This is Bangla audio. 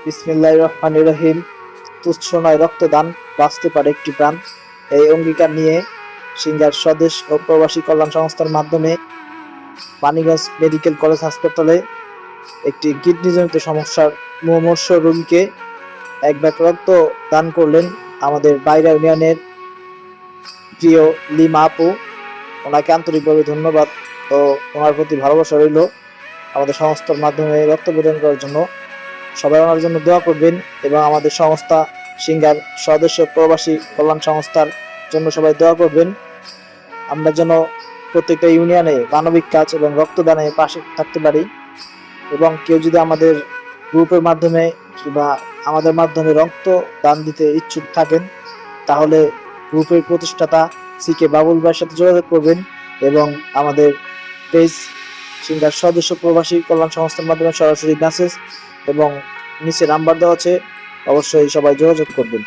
বিসমিল্লাহির রহমানির রহিম। তুচ্ছ নয় রক্তদান, বাঁচতে পারে একটি প্রাণ। এই অঙ্গীকার নিয়ে সিঙ্গার স্বদেশ ও প্রবাসী কল্যাণ সংস্থার মাধ্যমে পানিগঞ্জ মেডিকেল কলেজ হাসপাতালে একটি কিডনিজনিত সমস্যার মুমূর্ষ রোগীকে এক ব্যাগ রক্ত দান করলেন আমাদের বাইরা ইউনিয়নের প্রিয় লিমা আপু। ওনাকে আন্তরিকভাবে ধন্যবাদ ও ওনার প্রতি ভালোবাসা রইল। আমাদের সংস্থার মাধ্যমে রক্ত প্রদান করার জন্য সবাই ওনার জন্য দোয়া করবেন এবং আমাদের সংস্থা সিঙ্গার সদস্য প্রবাসী কল্যাণ সংস্থার জন্য সবাই দোয়া করবেন। আমরা যেন প্রত্যেকটা ইউনিয়নে মানবিক কাজ এবং রক্তদানে পাশে থাকতে পারি। এবং কেউ যদি আমাদের গ্রুপের মাধ্যমে কিংবা আমাদের মাধ্যমে রক্ত দান দিতে ইচ্ছুক থাকেন, তাহলে গ্রুপের প্রতিষ্ঠাতা সিকে বাবুল ভাইয়ের সাথে যোগাযোগ করবেন এবং আমাদের পেজ সিঙ্গার সদস্য প্রবাসী কল্যাণ সংস্থার মাধ্যমে সরাসরি মেসেজ এবং নিচে নাম্বার দেওয়া আছে, অবশ্যই সবাই যোগাযোগ করবেন।